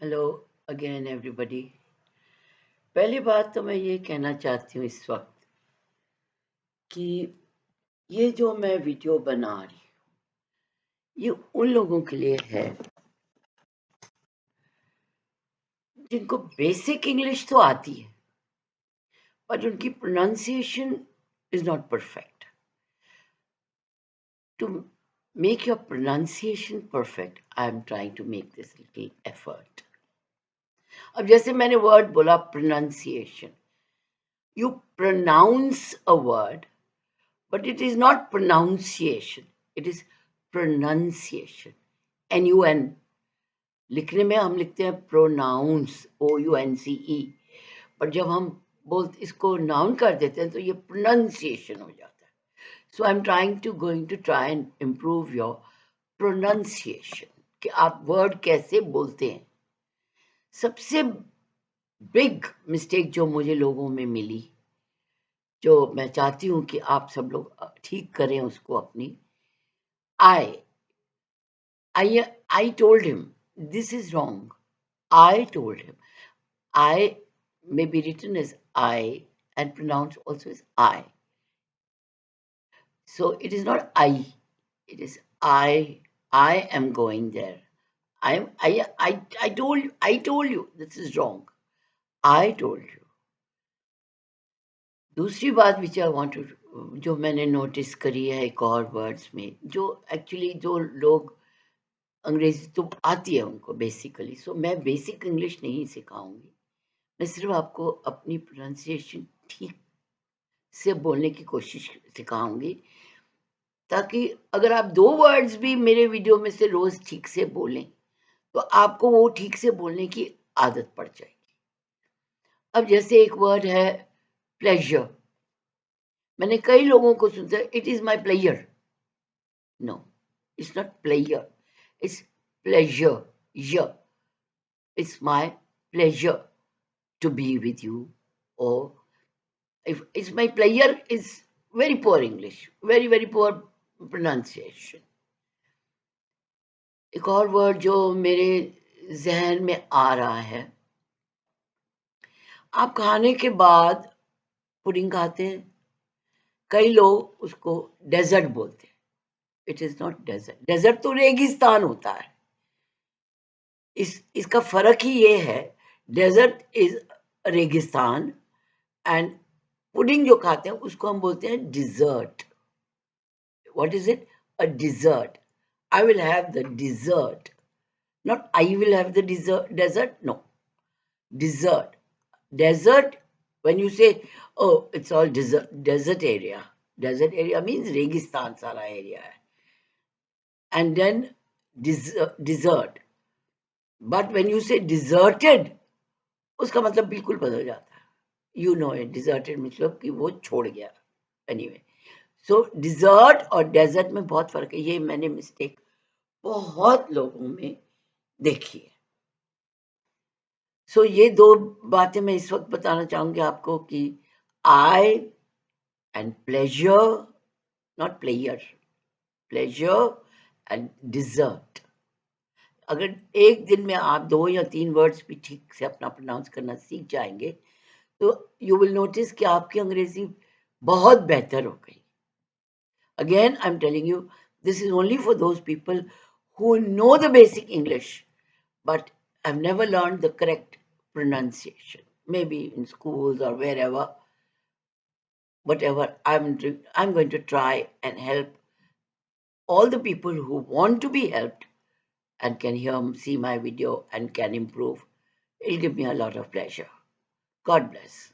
Hello again everybody. पहली बात तो मैं ये कहना चाहती हूँ इस वक्त कि ये जो मैं वीडियो बना रही हूँ ये उन लोगों के लिए है जिनको बेसिक इंग्लिश तो आती है बट उनकी pronunciation is not perfect. To make your pronunciation perfect I am trying to make this little effort. अब जैसे मैंने वर्ड बोला pronunciation, you pronounce a word, but it is not pronunciation, it is pronunciation. N-U-N लिखने में हम लिखते हैं pronounce, O-U-N-C-E, पर जब हम इसको नाउन कर देते हैं तो ये प्रोनाउंसिएशन हो जाता है। So I am going to try and improve your pronunciation कि आप वर्ड कैसे बोलते हैं। सबसे बिग मिस्टेक जो मुझे लोगों में मिली, जो मैं चाहती हूँ कि आप सब लोग ठीक करें उसको अपनी, I told him this is wrong. I told him I may be written as I and pronounced also as I. So it is not I, it is I. I am going there. I told you this is wrong. I told you. दूसरी बात विच I want to, जो मैंने notice करी है एक और words में, जो एक्चुअली जो लोग अंग्रेजी तो आती है उनको बेसिकली, सो मैं बेसिक इंग्लिश नहीं सिखाऊंगी, मैं सिर्फ आपको अपनी प्रोनाउंसिएशन ठीक से बोलने की कोशिश सिखाऊंगी, ताकि अगर आप दो वर्ड्स भी मेरे वीडियो में से रोज ठीक से बोलें तो आपको वो ठीक से बोलने की आदत पड़ जाएगी। अब जैसे एक वर्ड है प्लेजर, मैंने कई लोगों को सुनता है it is my pleasure. No, it's not pleasure, it's pleasure. It's my pleasure to be with you. Or if it's my pleasure is very poor English, very poor pronunciation. एक और word जो मेरे जहन में आ रहा है, आप खाने के बाद पुडिंग खाते हैं, कई लोग उसको डेजर्ट बोलते हैं। It is not desert, desert तो रेगिस्तान होता है। इसका फर्क ही ये है, डेजर्ट इज रेगिस्तान एंड पुडिंग जो खाते हैं उसको हम बोलते हैं dessert. What is it? A dessert. I will have the dessert. Not I will have the dessert. No. Dessert. Desert, when you say, oh, it's all desert area. Desert area means Registan sara area. And then dessert. But when you say deserted, उसका मतलब बिल्कुल बदल जाता है। You know it. Deserted मतलब कि वो छोड़ गया। Anyway. सो डिजर्ट और डेजर्ट में बहुत फर्क है, ये मैंने मिस्टेक बहुत लोगों में देखी है। सो ये दो बातें मैं इस वक्त बताना चाहूंगी आपको कि I and pleasure, not player, pleasure and dessert. अगर एक दिन में आप 2 या 3 वर्ड्स भी ठीक से अपना प्रोनाउंस करना सीख जाएंगे तो यू विल नोटिस कि आपकी अंग्रेजी बहुत बेहतर हो गई। Again, I'm telling you, this is only for those people who know the basic English, but have never learned the correct pronunciation. Maybe in schools or wherever, whatever. I'm going to try and help all the people who want to be helped and can see my video and can improve. It'll give me a lot of pleasure. God bless.